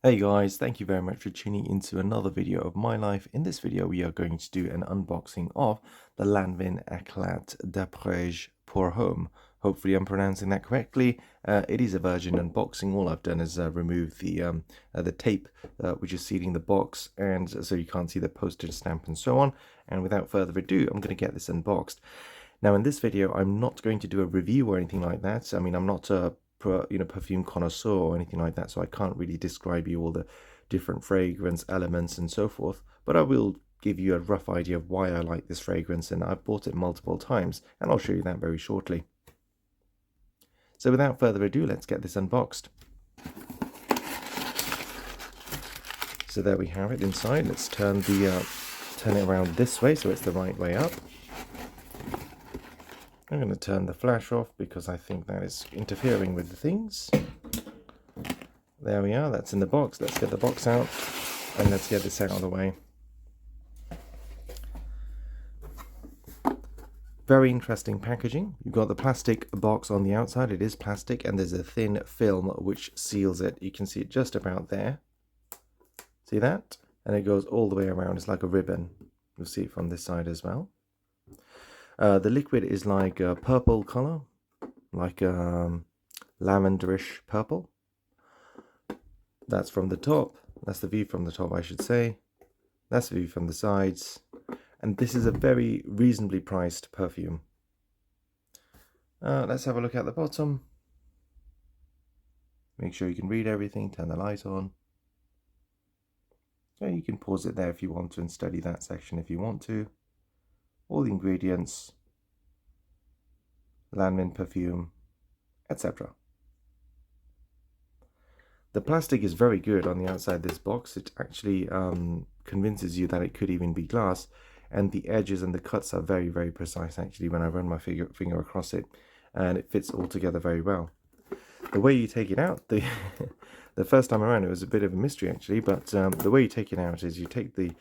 Hey guys, thank you very much for tuning into another video of my life. In this video, we are going to do an unboxing of the Lanvin Eclat d'Après pour Home. Hopefully I'm pronouncing that correctly. It is a virgin unboxing. All I've done is remove the tape which is sealing the box, and so you can't see the postage stamp and so on. And without further ado, I'm going to get this unboxed. Now in this video, I'm not going to do a review or anything like that. I mean, I'm not a perfume connoisseur or anything like that, so I can't really describe you all the different fragrance elements and so forth, but I will give you a rough idea of why I like this fragrance, and I've bought it multiple times, and I'll show you that very shortly. So without further ado, let's get this unboxed. So there we have it inside. Let's turn it around this way so it's the right way up. I'm going to turn the flash off because I think that is interfering with the things. There we are, that's in the box. Let's get the box out and let's get this out of the way. Very interesting packaging. You've got the plastic box on the outside. It is plastic, and there's a thin film which seals it. You can see it just about there. See that? And it goes all the way around. It's like a ribbon. You'll see it from this side as well. The liquid is like a purple color, like lavenderish purple. That's from the top. That's the view from the top, I should say. That's the view from the sides. And this is a very reasonably priced perfume. Let's have a look at the bottom. Make sure you can read everything. Turn the light on. Yeah, you can pause it there if you want to and study that section if you want to. All the ingredients, Lanvin perfume, etc. The plastic is very good on the outside of this box. It actually convinces you that it could even be glass, and the edges and the cuts are very, very precise actually when I run my finger across it, and it fits all together very well. The way you take it out, the first time around it was a bit of a mystery actually, but the way you take it out is you take the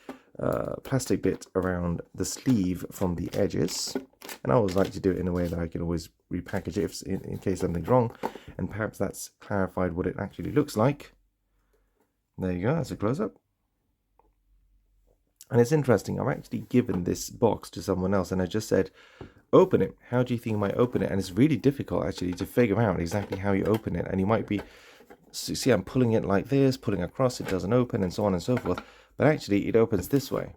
plastic bit around the sleeve from the edges, and I always like to do it in a way that I can always repackage it in case something's wrong, and perhaps that's clarified what it actually looks like. There you go, that's a close-up. And it's interesting, I've actually given this box to someone else and I just said, open it. How do you think I might open it? And it's really difficult actually to figure out exactly how you open it, and you might be, see, I'm pulling it like this, pulling across, it doesn't open, and so on and so forth. But actually, it opens this way.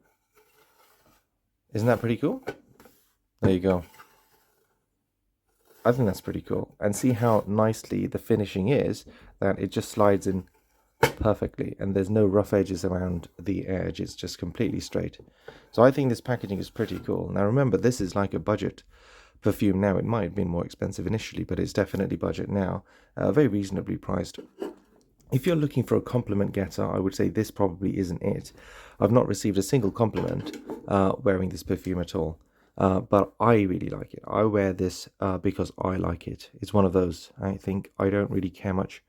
Isn't that pretty cool? There you go. I think that's pretty cool. And see how nicely the finishing is, that it just slides in perfectly. And there's no rough edges around the edge. It's just completely straight. So I think this packaging is pretty cool. Now remember, this is like a budget perfume now. It might have been more expensive initially, but it's definitely budget now. Very reasonably priced. If you're looking for a compliment getter, I would say this probably isn't it. I've not received a single compliment wearing this perfume at all, but I really like it. I wear this because I like it. It's one of those, I think, I don't really care much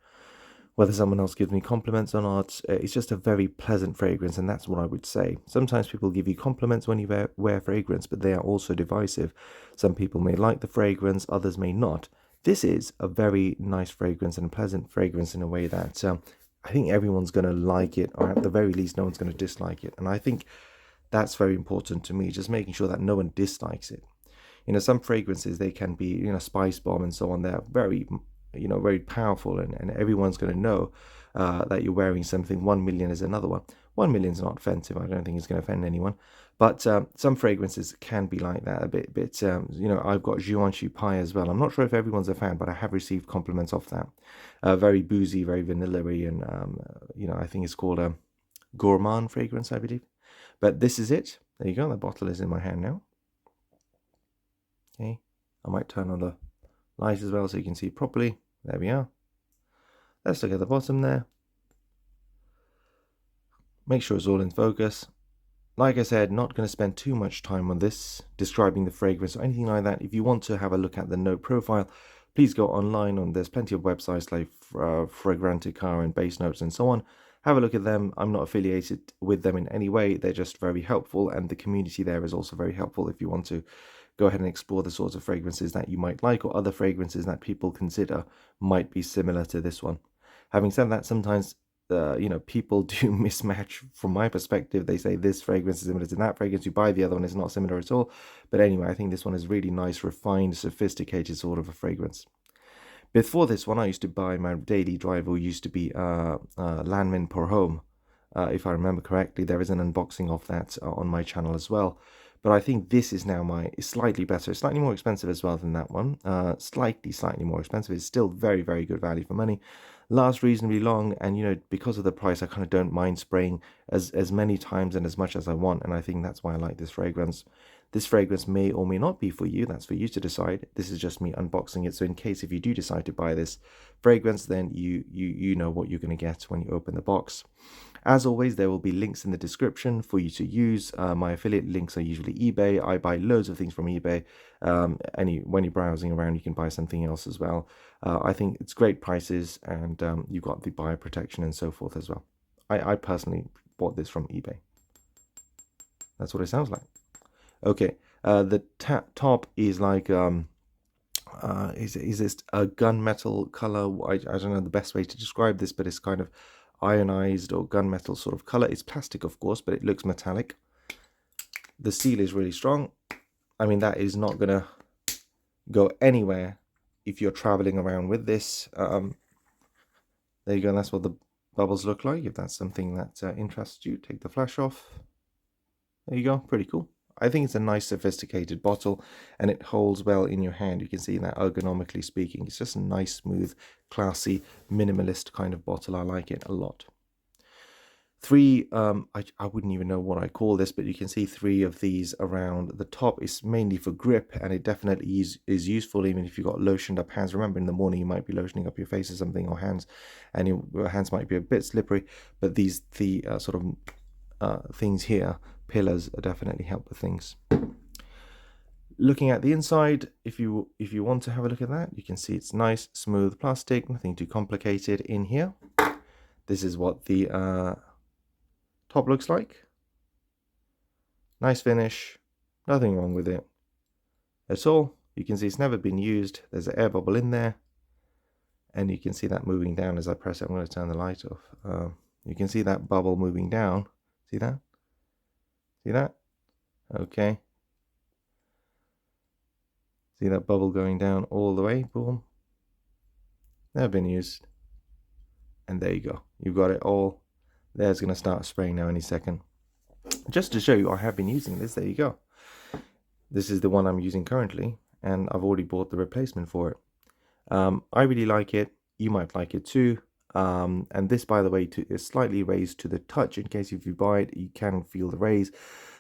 whether someone else gives me compliments or not. It's just a very pleasant fragrance, and that's what I would say. Sometimes people give you compliments when you wear fragrance, but they are also divisive. Some people may like the fragrance, others may not. This is a very nice fragrance and a pleasant fragrance in a way that I think everyone's going to like it, or at the very least no one's going to dislike it. And I think that's very important to me, just making sure that no one dislikes it. You know, some fragrances, they can be, you know, spice bomb and so on. They're very, you know, very powerful, and everyone's going to know that you're wearing something. 1 million is another one. 1 million is not offensive. I don't think it's going to offend anyone. But some fragrances can be like that a bit. You know, I've got Givenchy Pie as well. I'm not sure if everyone's a fan, but I have received compliments off that. Very boozy, very vanilla-y, and you know, I think it's called a gourmand fragrance, I believe. But this is it. There you go. The bottle is in my hand now. Okay, I might turn on the light as well so you can see properly. There we are. Let's look at the bottom there. Make sure it's all in focus. Like I said, not going to spend too much time on this, describing the fragrance or anything like that. If you want to have a look at the note profile, please go online. There's plenty of websites like Fragrantica and Base Notes and so on. Have a look at them. I'm not affiliated with them in any way. They're just very helpful, and the community there is also very helpful if you want to go ahead and explore the sorts of fragrances that you might like, or other fragrances that people consider might be similar to this one. Having said that, sometimes people do mismatch from my perspective. They say this fragrance is similar to that fragrance. You buy the other one, it's not similar at all. But anyway, I think this one is really nice, refined, sophisticated sort of a fragrance. Before this one, I used to buy my daily driver, used to be Lanvin Pour Homme. If I remember correctly, there is an unboxing of that on my channel as well. But I think this is now it's slightly better, slightly more expensive as well than that one. Slightly more expensive. It's still very, very good value for money. Lasts reasonably long, and because of the price, I kind of don't mind spraying as many times and as much as I want. And I think that's why I like this fragrance. This fragrance may or may not be for you. That's for you to decide. This is just me unboxing it. So in case if you do decide to buy this fragrance, then you know what you're going to get when you open the box. As always, there will be links in the description for you to use. My affiliate links are usually eBay. I buy loads of things from eBay. When you're browsing around, you can buy something else as well. I think it's great prices, and you've got the buyer protection and so forth as well. I personally bought this from eBay. That's what it sounds like. Okay, the top is like is this a gunmetal color? I don't know the best way to describe this, but it's kind of ionized or gunmetal sort of color. It's plastic, of course, but it looks metallic. The seal is really strong. I mean, that is not gonna go anywhere if you're traveling around with this. There you go. And that's what the bubbles look like. If that's something that interests you, take the flash off. There you go. Pretty cool. I think it's a nice sophisticated bottle, and it holds well in your hand. You can see that ergonomically speaking. It's just a nice, smooth, classy, minimalist kind of bottle. I like it a lot. Three, I wouldn't even know what I call this, but you can see 3 of these around the top. It's mainly for grip, and it definitely is useful even if you've got lotioned up hands. Remember, in the morning you might be lotioning up your face or something, or hands, and your hands might be a bit slippery, but these sort of things here, pillars, definitely help with things. Looking at the inside, if you want to have a look at that, you can see it's nice, smooth plastic, nothing too complicated in here. This is what the top looks like. Nice finish, nothing wrong with it at all. You can see it's never been used. There's an air bubble in there, and you can see that moving down as I press it. I'm going to turn the light off. You can see that bubble moving down. See that? See that? Okay. See that bubble going down all the way? Boom. Never been used. And there you go. You've got it all. There's going to start spraying now any second. Just to show you, I have been using this. There you go. This is the one I'm using currently, and I've already bought the replacement for it. I really like it. You might like it too. And this, by the way, is slightly raised to the touch. In case if you buy it, you can feel the raise.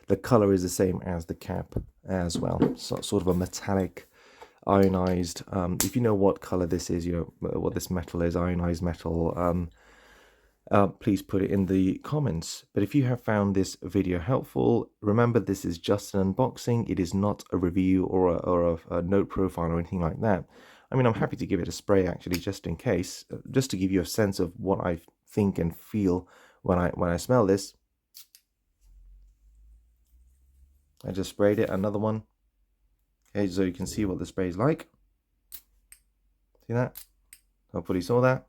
The color is the same as the cap as well. So sort of a metallic, ionized. If you know what color this is, you know what this metal is, ionized metal. Please put it in the comments. But if you have found this video helpful, remember this is just an unboxing. It is not a review or a note profile or anything like that. I mean, I'm happy to give it a spray actually, just in case, just to give you a sense of what I think and feel when I smell this. I just sprayed it. Another one. Okay, so you can see what the spray is like. See that? Hopefully you saw that.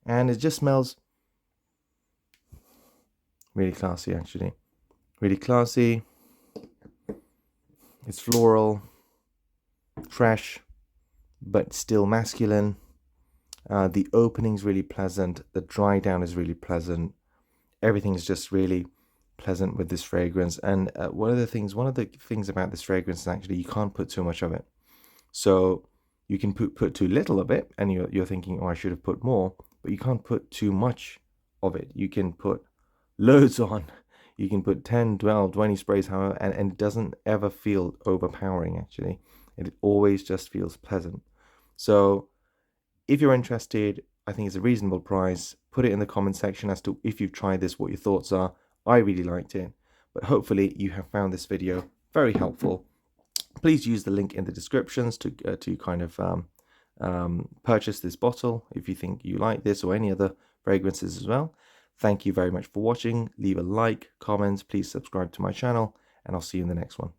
And it just smells really classy actually. Really classy. It's floral, fresh, but still masculine. The opening's really pleasant. The dry down is really pleasant. Everything is just really pleasant with this fragrance. And one of the things about this fragrance is actually you can't put too much of it. So you can put too little of it, and you're thinking, oh, I should have put more. But you can't put too much of it. You can put loads on. You can put 10, 12, 20 sprays, however, and it doesn't ever feel overpowering actually. It always just feels pleasant. So if you're interested, I think it's a reasonable price. Put it in the comment section as to if you've tried this, what your thoughts are. I really liked it, but hopefully you have found this video very helpful. Please use the link in the descriptions to kind of purchase this bottle if you think you like this or any other fragrances as well. Thank you very much for watching. Leave a like, comment, please subscribe to my channel, and I'll see you in the next one.